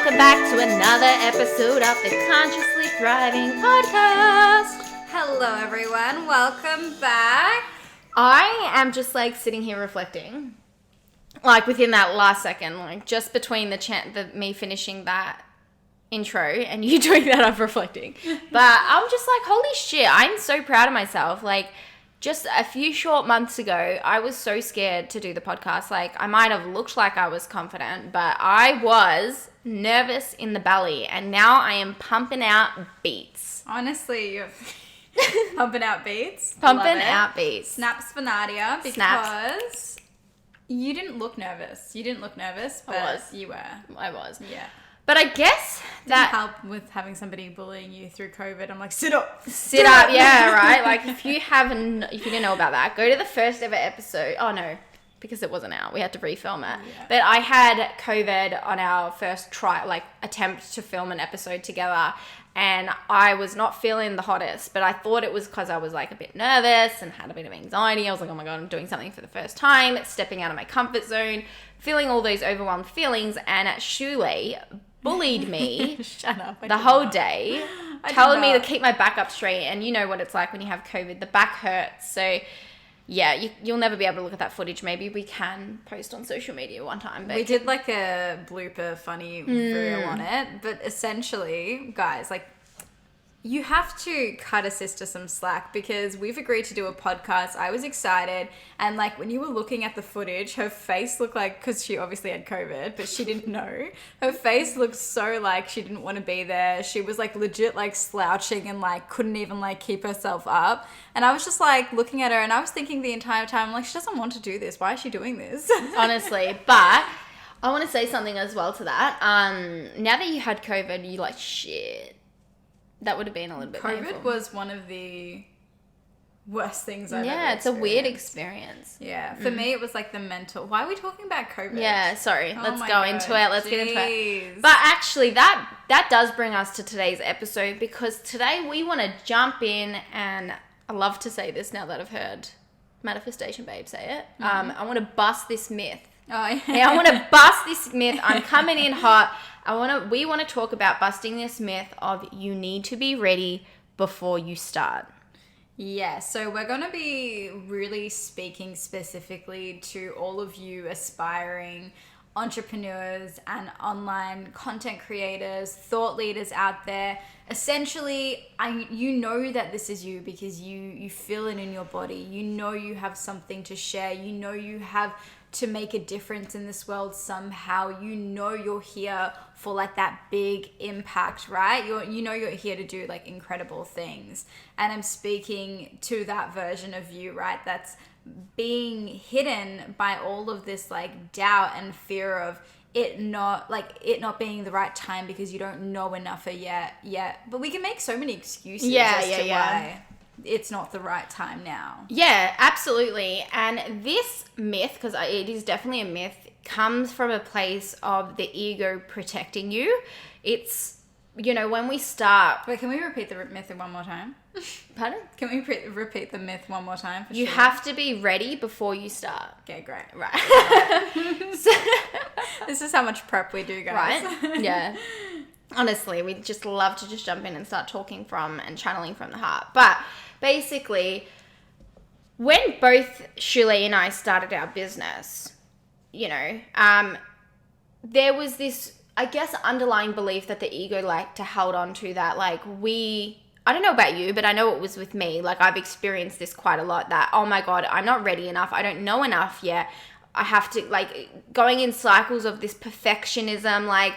welcome back to another episode of the Consciously Thriving podcast. Hello everyone, welcome back. I am just like sitting here reflecting, like within that last second, like just between me finishing that intro and you doing that, I'm reflecting. But I'm just like, holy shit, I'm so proud of myself. Like, just a few short months ago, I was so scared to do the podcast. Like, I might have looked like I was confident, but I was nervous in the belly, and now I am pumping out beats. Honestly, you're pumping out beats. Pumping out beats. Snaps for Nadia, because you didn't look nervous. But you were. I was. Yeah. But I guess that didn't help with having somebody bullying you through COVID. I'm like, sit up. Sit up, yeah, right? Like, if you didn't know about that, go to the first ever episode. Oh, no, because it wasn't out. We had to refilm it. Yeah. But I had COVID on our first attempt to film an episode together, and I was not feeling the hottest, but I thought it was because I was like a bit nervous and had a bit of anxiety. I was like, oh my God, I'm doing something for the first time, stepping out of my comfort zone, feeling all those overwhelmed feelings, and Shuley bullied me the whole day, telling me to keep my back up straight. And you know what it's like when you have COVID, the back hurts. So yeah, you'll never be able to look at that footage. Maybe we can post on social media one time. But we did like a blooper funny reel on it. But essentially, guys, like, you have to cut a sister some slack, because we've agreed to do a podcast. I was excited. And like, when you were looking at the footage, her face looked like, because she obviously had COVID, but she didn't know. Her face looked so like she didn't want to be there. She was like legit like slouching and like couldn't even like keep herself up. And I was just like looking at her, and I was thinking the entire time, like, she doesn't want to do this. Why is she doing this? Honestly. But I want to say something as well to that. Now that you had COVID, you're like, shit. That would have been a little bit COVID painful. was one of the worst things I've ever experienced. It's a weird experience. Yeah. For me, it was like the mental... Why are we talking about COVID? Yeah, sorry. Let's go into it. Let's get into it. But actually, that does bring us to today's episode, because today we want to jump in, and I love to say this now that I've heard Manifestation Babe say it. Mm-hmm. I want to bust this myth. Oh, yeah. Yeah, I want to bust this myth. I'm coming in hot. We want to talk about busting this myth of you need to be ready before you start. Yeah, so we're going to be really speaking specifically to all of you aspiring entrepreneurs and online content creators, thought leaders out there. Essentially, you know that this is you, because you feel it in your body. You know you have something to share. You know you have to make a difference in this world somehow. You know you're here for like that big impact, right? You know you're here to do like incredible things. And I'm speaking to that version of you, right? That's being hidden by all of this like doubt and fear of it not being the right time because you don't know enough yet. But we can make so many excuses as to why it's not the right time now. Yeah, absolutely. And this myth, because it is definitely a myth, comes from a place of the ego protecting you. It's, when we start... Wait, can we repeat the myth one more time? Pardon? Can we repeat the myth one more time? You have to be ready before you start. Okay, great. Right. So, this is how much prep we do, guys. Right? Yeah. Honestly, we just love to just jump in and start talking from and channeling from the heart. But basically, when both Shuley and I started our business, there was this, I guess, underlying belief that the ego liked to hold on to that. Like, I don't know about you, but I know it was with me. Like, I've experienced this quite a lot, that, oh my God, I'm not ready enough. I don't know enough yet. I have to, like, going in cycles of this perfectionism, like,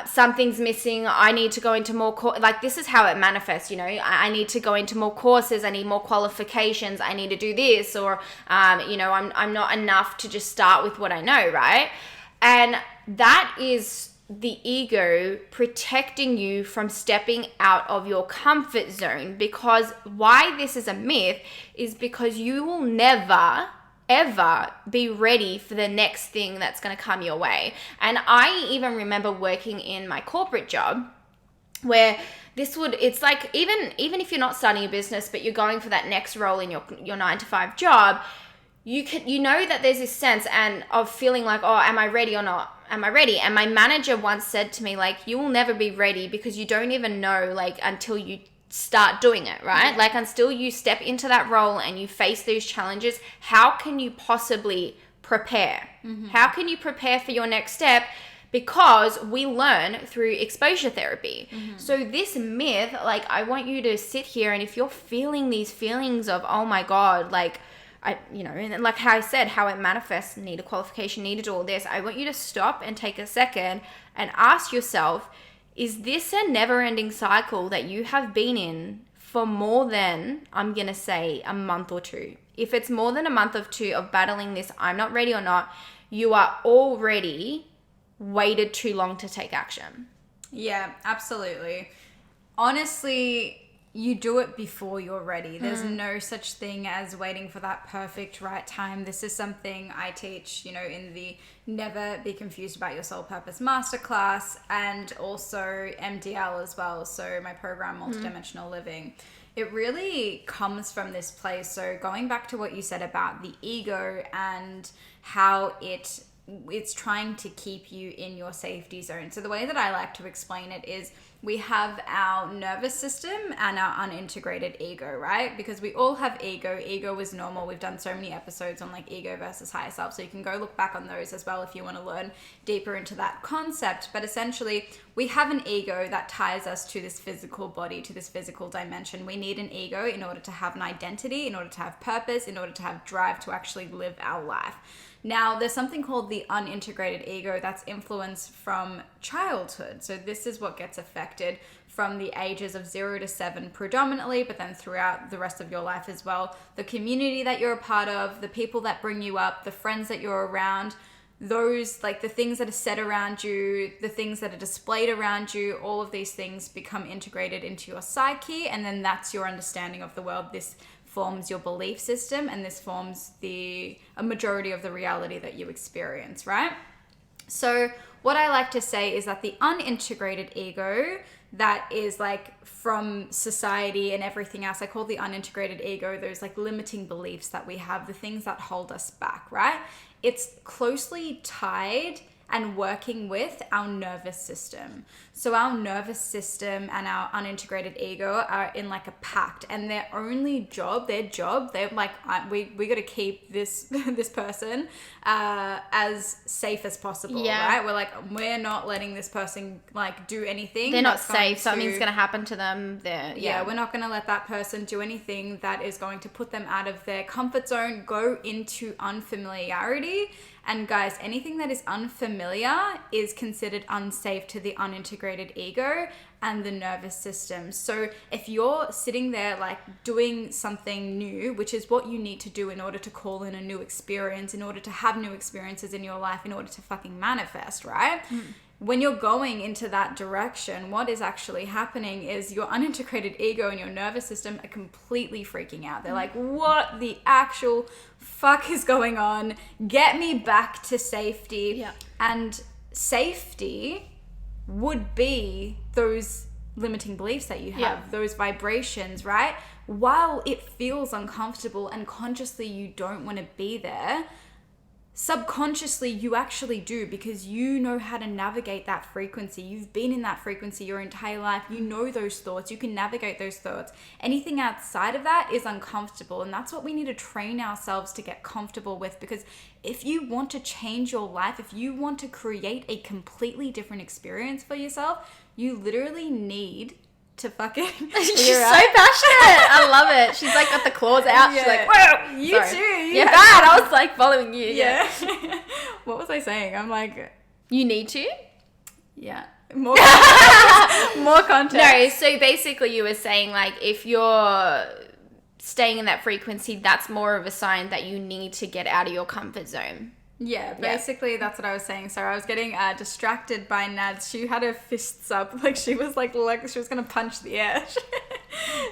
something's missing. I need to go into more this is how it manifests. I need to go into more courses. I need more qualifications. I need to do this, or I'm not enough to just start with what I know, right? And that is the ego protecting you from stepping out of your comfort zone. Because why this is a myth is because you will never ever be ready for the next thing that's going to come your way. And I even remember working in my corporate job where it's like, even if you're not starting a business, but you're going for that next role in your 9-to-5 job, you know that there's this sense and of feeling like, oh, am I ready or not? Am I ready? And my manager once said to me, like, you will never be ready because you don't even know, like, until you start doing it, right? Yeah. Like, until you step into that role and you face these challenges, how can you possibly prepare? How can you prepare for your next step? Because we learn through exposure therapy. So this myth, like, I want you to sit here, and if you're feeling these feelings of, oh my God, like, and like how I said, how it manifests, need a qualification, need to do all this, I want you to stop and take a second and ask yourself, is this a never-ending cycle that you have been in for more than, I'm going to say, a month or two? If it's more than a month or two of battling this, I'm not ready or not, you are already waited too long to take action. Yeah, absolutely. Honestly, you do it before you're ready. There's no such thing as waiting for that perfect right time. This is something I teach, in the Never Be Confused About Your Soul Purpose Masterclass, and also MDL as well. So my program, Multidimensional Living. It really comes from this place. So going back to what you said about the ego and how it's trying to keep you in your safety zone. So the way that I like to explain it is we have our nervous system and our unintegrated ego, right? Because we all have ego. Ego is normal. We've done so many episodes on like ego versus higher self. So you can go look back on those as well if you want to learn deeper into that concept. But essentially, we have an ego that ties us to this physical body, to this physical dimension. We need an ego in order to have an identity, in order to have purpose, in order to have drive to actually live our life. Now, there's something called the unintegrated ego that's influenced from childhood. So this is what gets affected from the ages of 0 to 7 predominantly, but then throughout the rest of your life as well. The community that you're a part of, the people that bring you up, the friends that you're around, those, like the things that are said around you, the things that are displayed around you, all of these things become integrated into your psyche, and then that's your understanding of the world. This forms your belief system, and this forms a majority of the reality that you experience, right? So what I like to say is that the unintegrated ego that is like from society and everything else, I call the unintegrated ego those like limiting beliefs that we have, the things that hold us back, right? It's closely tied and working with our nervous system. So our nervous system and our unintegrated ego are in like a pact, and their job, they're like, we got to keep this this person as safe as possible, right? We're like, we're not letting this person like do anything. They're not safe. Something's going to happen to them. We're not going to let that person do anything that is going to put them out of their comfort zone, go into unfamiliarity. And guys, anything that is unfamiliar is considered unsafe to the unintegrated ego and the nervous system. So if you're sitting there like doing something new, which is what you need to do in order to call in a new experience, in order to have new experiences in your life, in order to fucking manifest, right? When you're going into that direction, what is actually happening is your unintegrated ego and your nervous system are completely freaking out. They're like, what the actual fuck is going on? Get me back to safety. Yeah. And safety would be those limiting beliefs that you have, those vibrations, right? While it feels uncomfortable and consciously you don't want to be there, subconsciously you actually do, because you know how to navigate that frequency. You've been in that frequency your entire life. You know those thoughts. You can navigate those thoughts. Anything outside of that is uncomfortable, and that's what we need to train ourselves to get comfortable with. Because if you want to change your life, if you want to create a completely different experience for yourself, you literally need to fucking She's so passionate. I love it. She's like got the claws out. She's like, whoa, you sorry. too. Yeah, bad. I was like following you. Yeah. What was I saying? I'm like, you need to. Yeah. More context. More context. No, so basically you were saying like if you're staying in that frequency, that's more of a sign that you need to get out of your comfort zone. Yeah, basically that's what I was saying. So I was getting distracted by Nads. She had her fists up, like she was like she was gonna punch the air.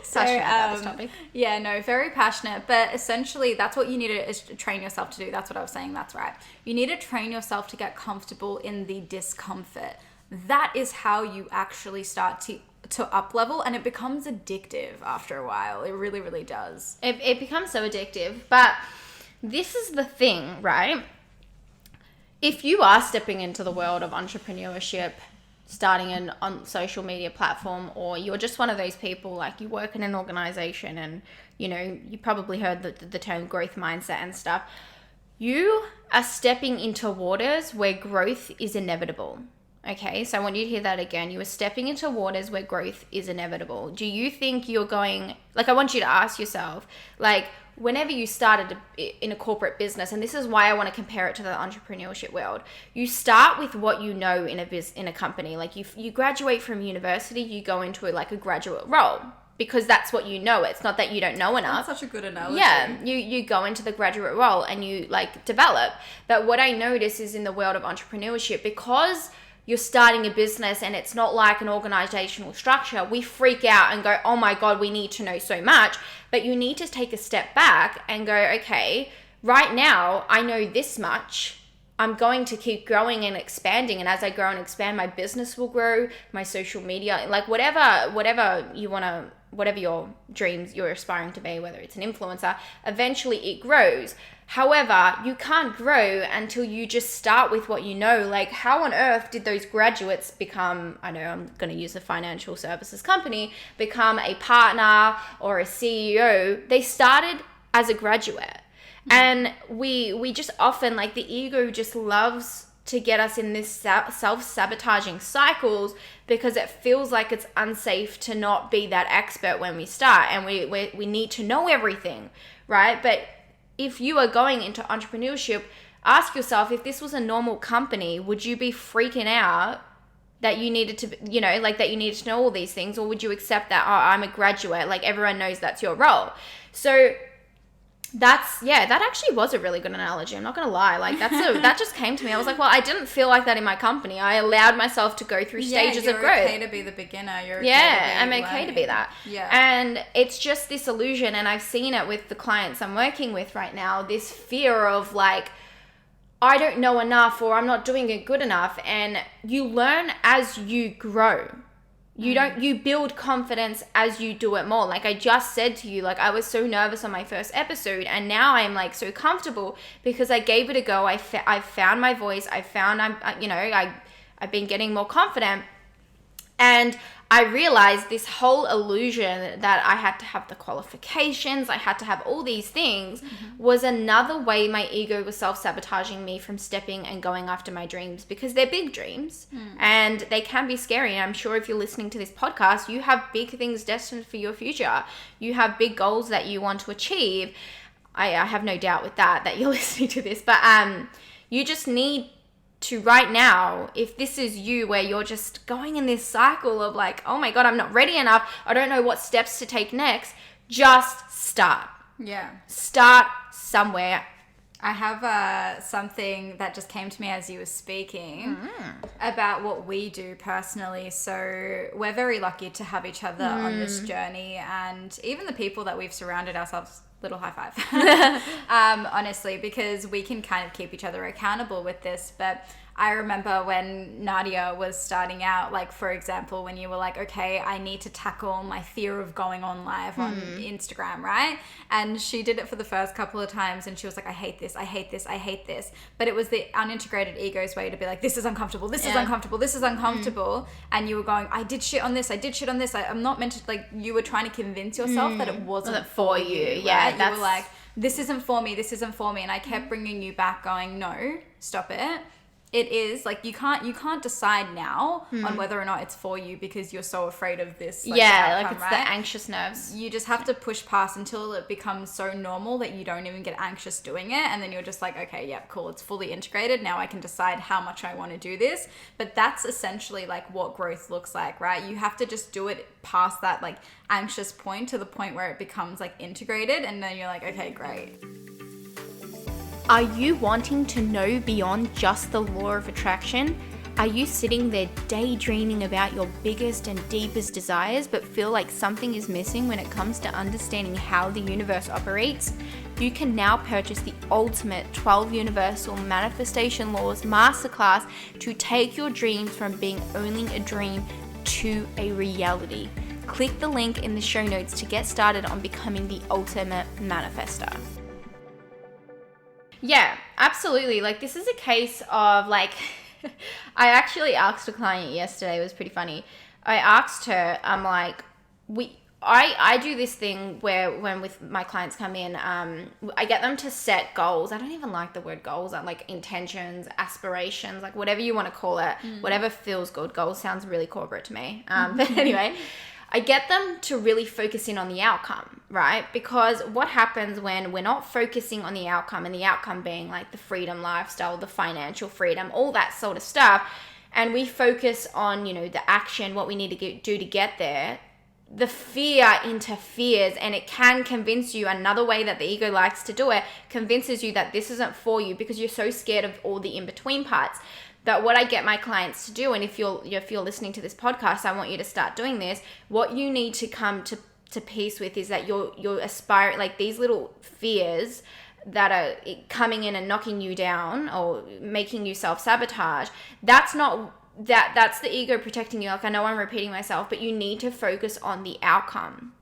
So passionate about this topic. Yeah, no, very passionate. But essentially, that's what you need to train yourself to do. That's what I was saying. That's right. You need to train yourself to get comfortable in the discomfort. That is how you actually start to up level, and it becomes addictive after a while. It really, really does. It becomes so addictive, but this is the thing, right? If you are stepping into the world of entrepreneurship, starting an on social media platform, or you're just one of those people, like you work in an organization and, you know, you probably heard the term growth mindset and stuff. You are stepping into waters where growth is inevitable. Okay, so I want you to hear that again. You are stepping into waters where growth is inevitable. Do you think you're going, like, I want you to ask yourself, like, whenever you started in a corporate business, and this is why I want to compare it to the entrepreneurship world, you start with what you know in a company. Like you graduate from university, you go into a graduate role because that's what you know. It's not that you don't know enough. That's such a good analogy. Yeah, you go into the graduate role and you like develop. But what I notice is in the world of entrepreneurship, because you're starting a business and it's not like an organizational structure, we freak out and go, oh my God, we need to know so much. But you need to take a step back and go, okay, right now I know this much. I'm going to keep growing and expanding. And as I grow and expand, my business will grow, my social media, like whatever you want to, whatever your dreams you're aspiring to be, whether it's an influencer, eventually it grows. However, you can't grow until you just start with what you know. Like, how on earth did those graduates become, I know I'm going to use a financial services company, become a partner or a CEO? They started as a graduate. And we just often, like, the ego just loves to get us in this self-sabotaging cycles because it feels like it's unsafe to not be that expert when we start, and we need to know everything, right? But if you are going into entrepreneurship, ask yourself, if this was a normal company, would you be freaking out that you needed to, you know, like that you needed to know all these things? Or would you accept that, oh, I'm a graduate, like everyone knows that's your role? So that actually was a really good analogy. I'm not going to lie. Like that just came to me. I was like, well, I didn't feel like that in my company. I allowed myself to go through stages of growth. You're okay to be the beginner. You're okay I'm learning. okay to be that. Yeah. And it's just this illusion, and I've seen it with the clients I'm working with right now, this fear of like, I don't know enough, or I'm not doing it good enough. And you learn as you grow. You build confidence as you do it more. Like I just said to you, like I was so nervous on my first episode, and now I'm like so comfortable because I gave it a go. I found my voice. I've been getting more confident, and I realized this whole illusion that I had to have the qualifications, I had to have all these things, was another way my ego was self-sabotaging me from stepping and going after my dreams, because they're big dreams and they can be scary. And I'm sure if you're listening to this podcast, you have big things destined for your future. You have big goals that you want to achieve. I have no doubt with that you're listening to this, but you just need to right now, if this is you, where you're just going in this cycle of like, oh my God, I'm not ready enough, I don't know what steps to take next, just start. Yeah. Start somewhere. I have something that just came to me as you were speaking about what we do personally. So we're very lucky to have each other on this journey, and even the people that we've surrounded ourselves, little high five, honestly, because we can kind of keep each other accountable with this. But I remember when Nadia was starting out, like, for example, when you were like, okay, I need to tackle my fear of going on live on Instagram, right? And she did it for the first couple of times, and she was like, I hate this, I hate this, I hate this. But it was the unintegrated ego's way to be like, this is uncomfortable, this is uncomfortable, this is uncomfortable. And you were going, I did shit on this, I'm not meant to, like, you were trying to convince yourself that it wasn't for you. Yeah, right? You were like, this isn't for me, this isn't for me. And I kept bringing you back going, no, stop it. It is like you can't decide now on whether or not it's for you because you're so afraid of this. Like, outcome, like it's right? the anxious nerves. You just have to push past until it becomes so normal that you don't even get anxious doing it, and then you're just like, okay, yeah, cool, it's fully integrated. Now I can decide how much I want to do this. But that's essentially like what growth looks like, right? You have to just do it past that like anxious point to the point where it becomes like integrated, and then you're like, okay, great. Are you wanting to know beyond just the law of attraction? Are you sitting there daydreaming about your biggest and deepest desires but feel like something is missing when it comes to understanding how the universe operates? You can now purchase the ultimate 12 Universal Manifestation Laws Masterclass to take your dreams from being only a dream to a reality. Click the link in the show notes to get started on becoming the ultimate manifester. Yeah, absolutely. Like, this is a case of, like, I actually asked a client yesterday, it was pretty funny. I asked her, I'm like, I do this thing where when with my clients come in, I get them to set goals. I don't even like the word goals. I like intentions, aspirations, like whatever you want to call it, whatever feels good. Goals sounds really corporate to me. But anyway, I get them to really focus in on the outcome, right? Because what happens when we're not focusing on the outcome, and the outcome being like the freedom lifestyle, the financial freedom, all that sort of stuff, and we focus on, you know, the action, what we need to do to get there, the fear interferes, and it can convince you, another way that the ego likes to do it, convinces you that this isn't for you because you're so scared of all the in-between parts. That what I get my clients to do, and if you're listening to this podcast, I want you to start doing this. What you need to come to peace with is that you're aspiring, like these little fears that are coming in and knocking you down or making you self-sabotage. That's the ego protecting you. Like, I know I'm repeating myself, but you need to focus on the outcome.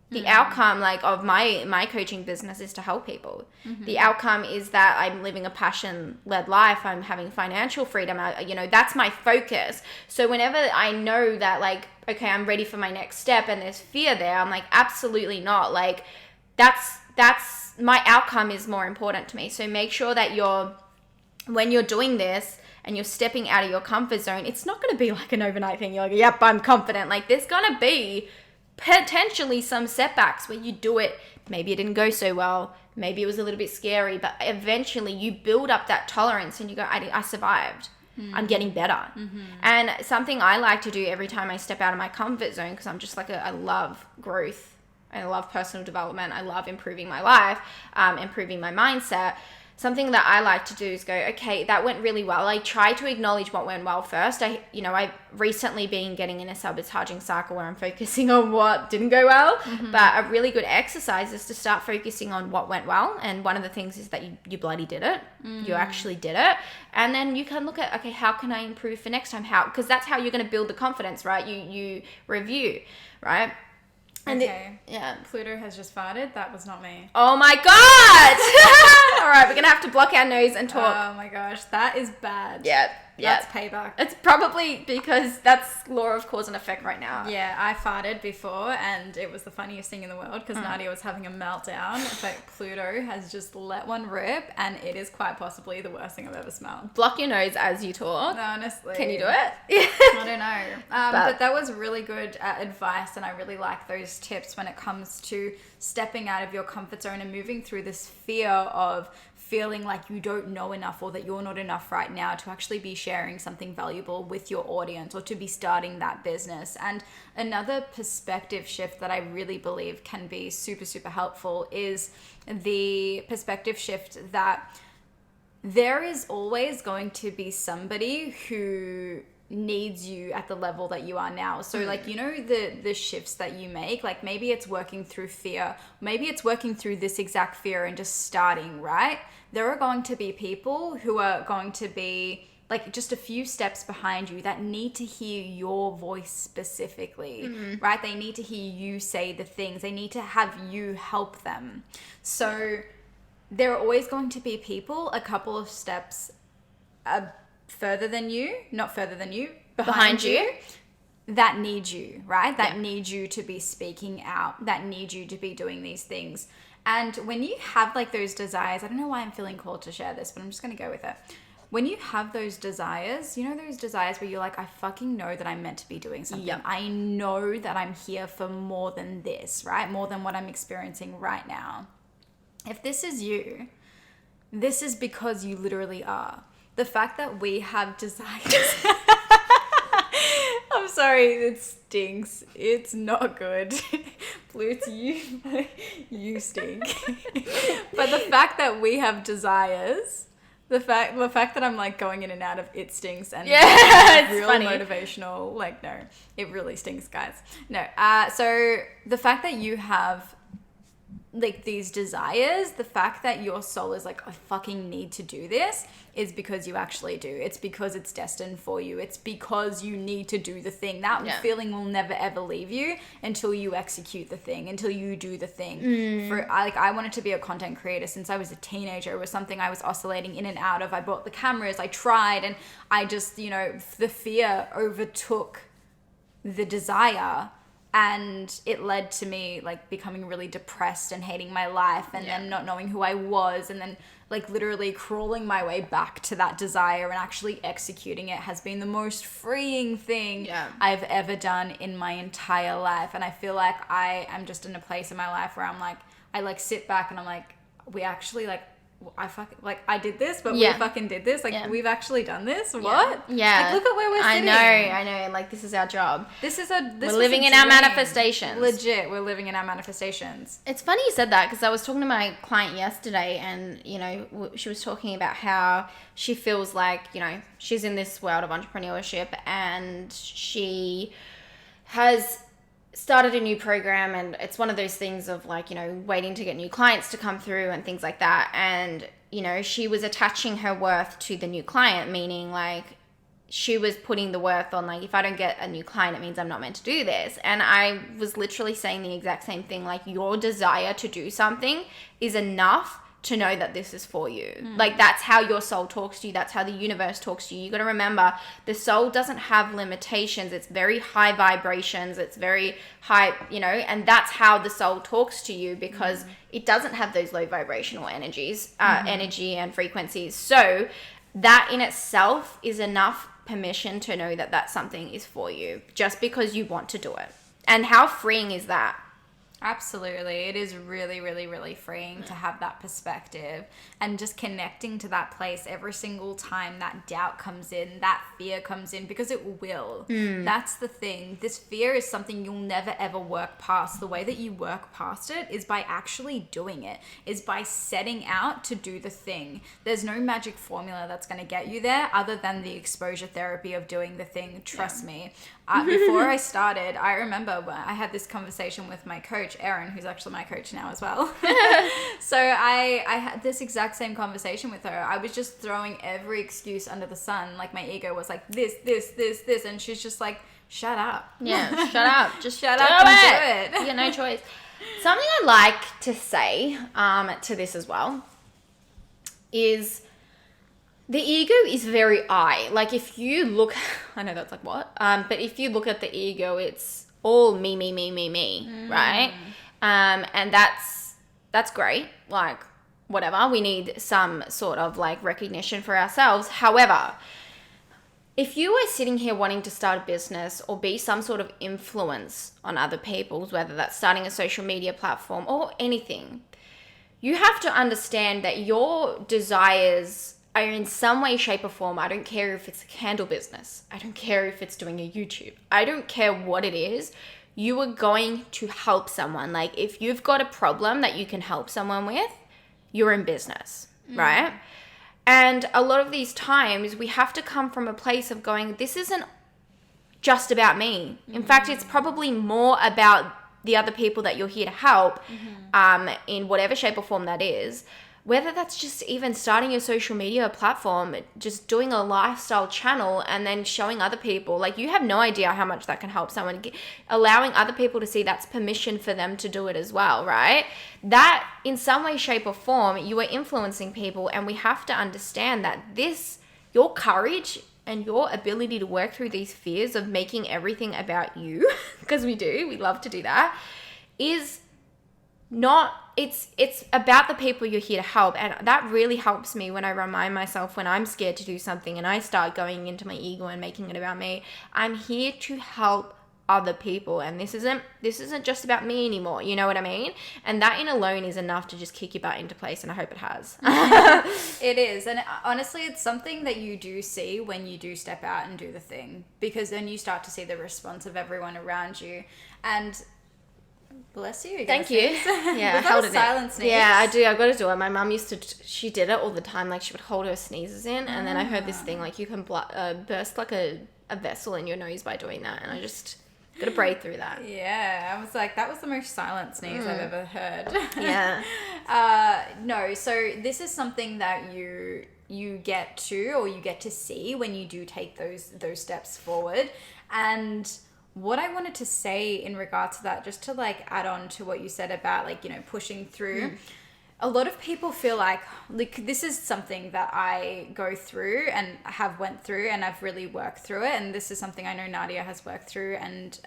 The outcome, like, of my coaching business is to help people. The outcome is that I'm living a passion-led life. I'm having financial freedom. That's my focus. So whenever I know that, like, okay, I'm ready for my next step and there's fear there, I'm like, absolutely not. Like, that's my outcome is more important to me. So make sure that when you're doing this and you're stepping out of your comfort zone, it's not going to be like an overnight thing. You're like, yep, I'm confident. Like, there's going to be potentially some setbacks where you do it, maybe it didn't go so well, maybe it was a little bit scary, but eventually you build up that tolerance and you go, I survived. I'm getting better. And something I like to do every time I step out of my comfort zone, because I'm just like I love growth, I love personal development, I love improving my life, improving my mindset. Something that I like to do is go, okay, that went really well. I try to acknowledge what went well first. I've recently been getting in a sabotaging cycle where I'm focusing on what didn't go well. But a really good exercise is to start focusing on what went well. And one of the things is that you bloody did it. You actually did it. And then you can look at, okay, how can I improve for next time? Because that's how you're going to build the confidence, right? You review, right? And okay. Pluto has just farted. That was not me. Oh my God! All right, we're going to have to block our nose and talk. Oh my gosh, that is bad. Yeah. That's payback. It's probably because that's law of cause and effect right now. Yeah, I farted before and it was the funniest thing in the world because Nadia was having a meltdown, but Pluto has just let one rip and it is quite possibly the worst thing I've ever smelled. Block your nose as you talk. Honestly. Can you do it? I don't know. But that was really good advice, and I really like those tips when it comes to stepping out of your comfort zone and moving through this fear of feeling like you don't know enough or that you're not enough right now to actually be sharing something valuable with your audience or to be starting that business. And another perspective shift that I really believe can be super, super helpful is the perspective shift that there is always going to be somebody who needs you at the level that you are now. So like, you know, the shifts that you make, like maybe it's working through fear, maybe it's working through this exact fear and just starting, right? There are going to be people who are going to be like just a few steps behind you that need to hear your voice specifically, right? They need to hear you say the things. They need to have you help them. So there are always going to be people a couple of steps further than you, not further than you, behind you, that need you, right? That need you to be speaking out, that need you to be doing these things. And when you have like those desires, I don't know why I'm feeling called to share this, but I'm just going to go with it. When you have those desires, you know, those desires where you're like, I fucking know that I'm meant to be doing something. Yep. I know that I'm here for more than this, right? More than what I'm experiencing right now. If this is you, this is because you literally are. The fact that we have desires. I'm sorry, it stinks. It's not good. Pluto, you stink. But the fact that we have desires, the fact that I'm like going in and out of it stinks and it's real funny. Motivational, like no, it really stinks, guys. No. So the fact that you have like these desires, the fact that your soul is like, I fucking need to do this, is because you actually do. It's because it's destined for you. It's because you need to do the thing. That feeling will never ever leave you until you execute the thing, until you do the thing. I wanted to be a content creator since I was a teenager. It was something I was oscillating in and out of. I bought the cameras, I tried, and I just, the fear overtook the desire. And it led to me like becoming really depressed and hating my life, and then not knowing who I was, and then like literally crawling my way back to that desire and actually executing it has been the most freeing thing I've ever done in my entire life. And I feel like I am just in a place in my life where I'm like, I like sit back and I'm like, we actually like, I did this, but we fucking did this. Like, we've actually done this. What? Yeah. Like, look at where we're sitting. I know. Like, this is our job. We're living in our manifestations. Legit, we're living in our manifestations. It's funny you said that, because I was talking to my client yesterday, and, she was talking about how she feels like, she's in this world of entrepreneurship, and she has started a new program, and it's one of those things of like, waiting to get new clients to come through and things like that. And, she was attaching her worth to the new client, meaning like she was putting the worth on like, if I don't get a new client, it means I'm not meant to do this. And I was literally saying the exact same thing. Like, your desire to do something is enough to know that this is for you. Like, that's how your soul talks to you. That's how the universe talks to you. You got to remember, the soul doesn't have limitations. It's very high vibrations. It's very high, and that's how the soul talks to you, because it doesn't have those low vibrational energies, energy and frequencies. So that in itself is enough permission to know that that something is for you, just because you want to do it. And how freeing is that? Absolutely. It is really, really, really freeing to have that perspective, and just connecting to that place every single time that doubt comes in, that fear comes in, because it will. That's the thing. This fear is something you'll never ever work past. The way that you work past it is by actually doing it, is by setting out to do the thing. There's no magic formula that's going to get you there other than the exposure therapy of doing the thing. Trust me. Before I started, I remember when I had this conversation with my coach, Erin, who's actually my coach now as well. So I had this exact same conversation with her. I was just throwing every excuse under the sun. Like, my ego was like, this. And she's just like, shut up. Yeah, shut up. Just shut up and do it. You got no choice. Something I like to say to this as well is, the ego is very I. Like, if you look, I know that's like what, but if you look at the ego, it's all me, right? And that's great. Like, whatever. We need some sort of like recognition for ourselves. However, if you are sitting here wanting to start a business or be some sort of influence on other people's, whether that's starting a social media platform or anything, you have to understand that your desires are in some way, shape, or form. I don't care if it's a candle business. I don't care if it's doing a YouTube. I don't care what it is. You are going to help someone. Like, if you've got a problem that you can help someone with, you're in business, right? And a lot of these times we have to come from a place of going, this isn't just about me. In fact, it's probably more about the other people that you're here to help, in whatever shape or form that is. Whether that's just even starting your social media platform, just doing a lifestyle channel and then showing other people, like, you have no idea how much that can help someone. Allowing other people to see that's permission for them to do it as well, right? That in some way, shape or form, you are influencing people, and we have to understand that your courage and your ability to work through these fears of making everything about you, because we love to do that, is not, it's about the people you're here to help. And that really helps me when I remind myself, when I'm scared to do something and I start going into my ego and making it about me, I'm here to help other people, and this isn't just about me anymore. You know what I mean? And that in alone is enough to just kick your butt into place, and I hope it has. It is. And honestly, it's something that you do see when you do step out and do the thing, because then you start to see the response of everyone around you. And bless you. Thank you. Yeah, I held a silent sneeze. Yeah, I do. I've got to do it. My mum used to, she did it all the time. Like, she would hold her sneezes in, and then I heard this thing, like, you can burst like a vessel in your nose by doing that. And I just, Gotta breathe through that. Yeah, I was like, that was the most silent sneeze I've ever heard. Yeah. No, so this is something that you get to, or you get to see when you do take those steps forward. And what I wanted to say in regards to that, just to like add on to what you said about like, you know, pushing through, a lot of people feel like this is something that I go through and have went through, and I've really worked through it. And this is something I know Nadia has worked through and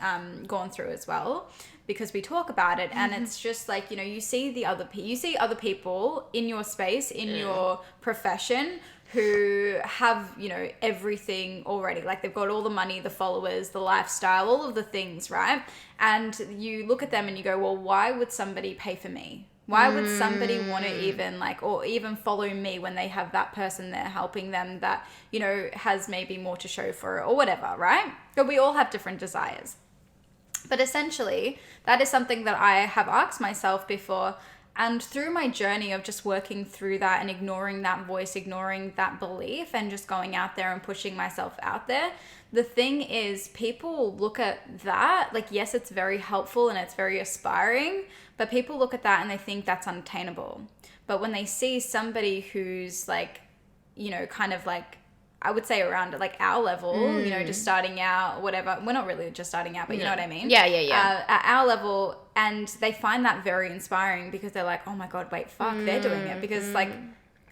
gone through as well, because we talk about it. And it's just like, you know, you see other people in your space, in your profession, who have, you know, everything already. Like they've got all the money, the followers, the lifestyle, all of the things, right? And you look at them and you go, well, why would somebody pay for me? Why would somebody want to even like, or even follow me when they have that person there helping them that, you know, has maybe more to show for it or whatever, right? But we all have different desires. But essentially, that is something that I have asked myself before. And through my journey of just working through that and ignoring that voice, ignoring that belief, and just going out there and pushing myself out there, the thing is, people look at that, like, yes, it's very helpful and it's very aspiring, but people look at that and they think that's unattainable. But when they see somebody who's like, you know, kind of like, I would say around like our level, you know, just starting out, whatever. We're not really just starting out, but you know what I mean? Yeah. At our level, and they find that very inspiring because they're like, oh my God, wait, fuck, they're doing it. Because like,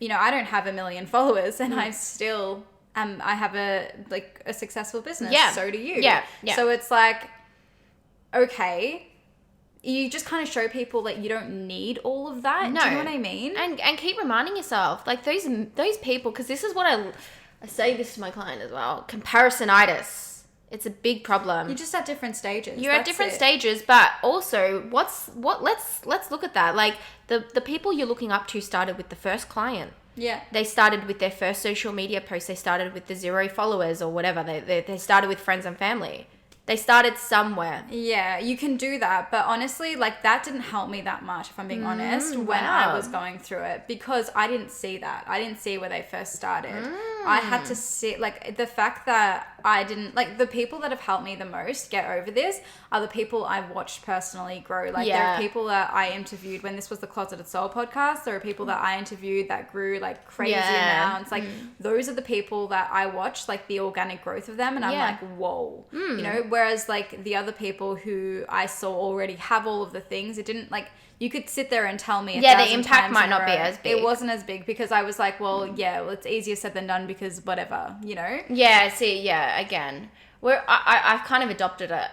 you know, I don't have 1 million followers and I still, I have a successful business. Yeah. So do you. Yeah. So it's like, okay, you just kind of show people that you don't need all of that. No. Do you know what I mean? And keep reminding yourself, like those people, because this is what I say this to my client as well. Comparisonitis. It's a big problem. You're just at different stages. You're at different stages, but also let's look at that. Like the people you're looking up to started with the first client. Yeah. They started with their first social media post. They started with the 0 followers or whatever. They started with friends and family. They started somewhere. Yeah, you can do that. But honestly, like that didn't help me that much, if I'm being honest, when I was going through it, because I didn't see that. I didn't see where they first started. I had to see, like, the fact that I didn't, like, the people that have helped me the most get over this are the people I've watched personally grow. Like, there are people that I interviewed when this was the Closeted Soul podcast. There are people that I interviewed that grew, like, crazy amounts. Like, those are the people that I watched, like, the organic growth of them. And I'm like, whoa. You know, whereas, like, the other people who I saw already have all of the things, it didn't, like, you could sit there and tell me the impact might not be as big. It wasn't as big because I was like, well, it's easier said than done because whatever, you know? Yeah, see, again. I kind of adopted it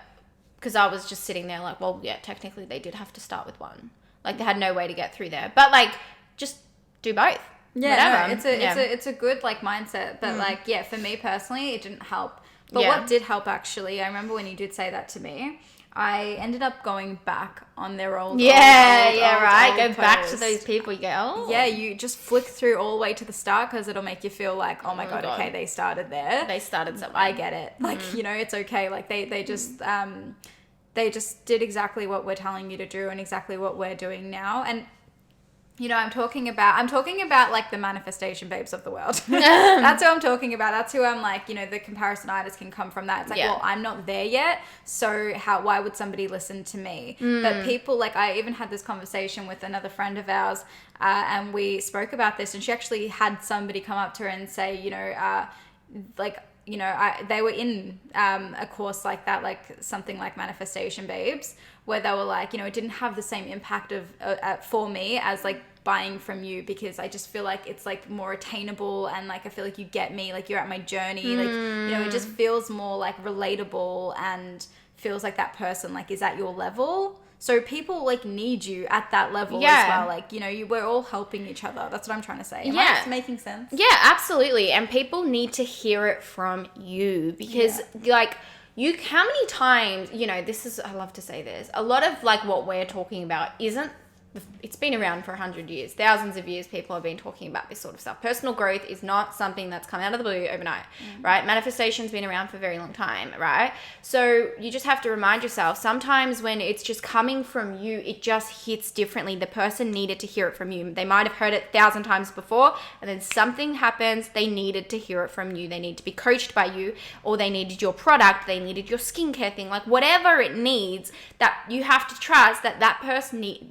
because I was just sitting there like, well, yeah, technically they did have to start with one. Like, they had no way to get through there. But, like, just do both. Yeah, no, it's a good, like, mindset. But, like, yeah, for me personally, it didn't help. But what did help, actually, I remember when you did say that to me, I ended up going back on their old Go back to those people. You go, oh. Yeah, you just flick through all the way to the start because it'll make you feel like, oh my God, okay, they started there. They started somewhere. I get it. Like, you know, it's okay. Like, they just did exactly what we're telling you to do and exactly what we're doing now. And, you know, I'm talking about like the manifestation babes of the world. That's who I'm talking about. That's who I'm like, you know, the comparisonitis can come from that. It's like, well, I'm not there yet. So why would somebody listen to me? But people, like, I even had this conversation with another friend of ours, and we spoke about this, and she actually had somebody come up to her and say, you know, like, you know, they were in a course like that, like something like Manifestation Babes, where they were like, you know, it didn't have the same impact of for me as like buying from you, because I just feel like it's like more attainable, and like I feel like you get me, like you're at my journey, like, you know, it just feels more like relatable and feels like that person like is at your level. So people like need you at that level as well. Like, you know, we're all helping each other. That's what I'm trying to say. Am I making sense? Yeah, absolutely. And people need to hear it from you because like how many times, you know, I love to say this, a lot of like what we're talking about isn't it's been around for 100 years, thousands of years. People have been talking about this sort of stuff. Personal growth is not something that's come out of the blue overnight, right? Manifestation's been around for a very long time, right? So you just have to remind yourself, sometimes when it's just coming from you, it just hits differently. The person needed to hear it from you. They might have heard it 1,000 times before, and then something happens, they needed to hear it from you. They need to be coached by you, or they needed your product, they needed your skincare thing, like whatever it needs, that you have to trust that that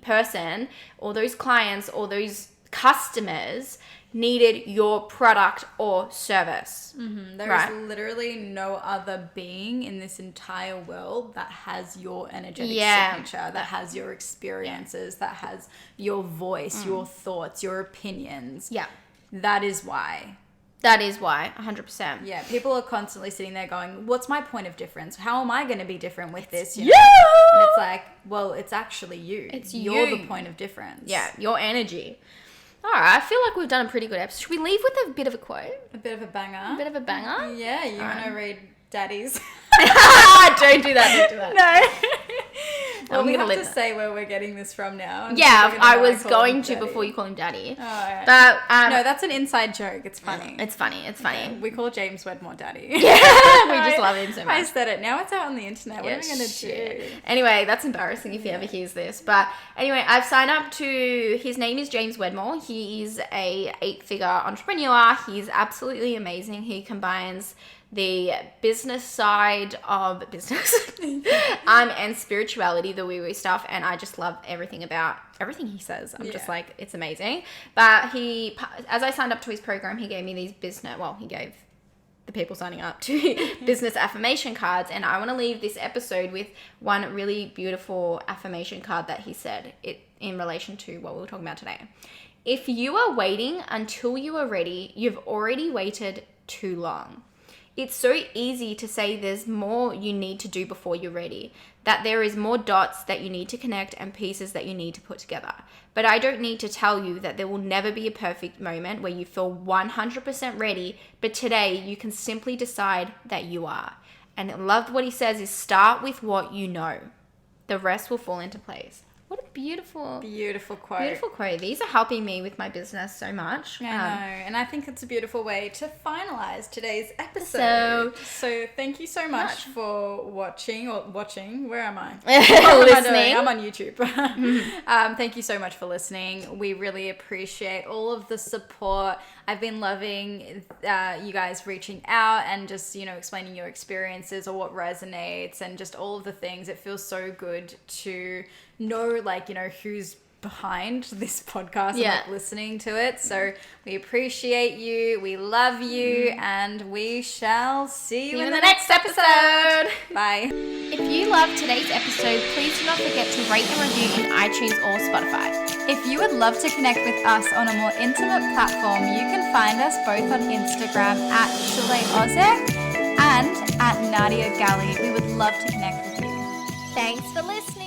person or those clients or those customers needed your product or service. There is literally no other being in this entire world that has your energetic signature, that has your experiences, that has your voice, your thoughts, your opinions. Yeah. That is why. That is why, 100%. Yeah, people are constantly sitting there going, what's my point of difference? How am I going to be different with this? You know? And it's like, well, it's actually you. You're the point of difference. Yeah, your energy. All right, I feel like we've done a pretty good episode. Should we leave with a bit of a quote? A bit of a banger? A bit of a banger? Yeah, you want to read Daddy's? Don't do that, don't do that. No. Well, I'm we gonna have to that. say where we're getting this from now. Yeah, I was going to before you call him Daddy. Oh, right. But no, that's an inside joke. It's funny. It's funny. It's funny. Okay. We call James Wedmore Daddy. Yeah, we just love him so much. I said it. Now it's out on the internet. What are we going to do? Anyway, that's embarrassing if he ever hears this. But anyway, I've signed up to, his name is James Wedmore. He is a 8-figure entrepreneur. He's absolutely amazing. He combines the business side of business and spirituality, the woo-woo stuff, and I just love everything he says. I'm just like, it's amazing. But he, as I signed up to his program, he gave me these he gave the people signing up to business affirmation cards, and I want to leave this episode with one really beautiful affirmation card that he said in relation to what we were talking about today. If you are waiting until you are ready, you've already waited too long. It's so easy to say there's more you need to do before you're ready, that there is more dots that you need to connect and pieces that you need to put together. But I don't need to tell you that there will never be a perfect moment where you feel 100% ready, but today you can simply decide that you are. And I love what he says is start with what you know. The rest will fall into place. What a beautiful quote. Beautiful quote. These are helping me with my business so much. I know. And I think it's a beautiful way to finalize today's episode. So thank you so much for watching. Where am I? Listening. I'm on YouTube. Thank you so much for listening. We really appreciate all of the support. I've been loving you guys reaching out and just, explaining your experiences or what resonates and just all of the things. It feels so good to know, who's behind this podcast and listening to it. So we appreciate you. We love you. And we shall see you in the next episode. Bye. If you loved today's episode, please do not forget to rate and review in iTunes or Spotify. If you would love to connect with us on a more intimate platform, you can find us both on Instagram at @ShaleOzek and at Nadia Gali. We would love to connect with you. Thanks for listening.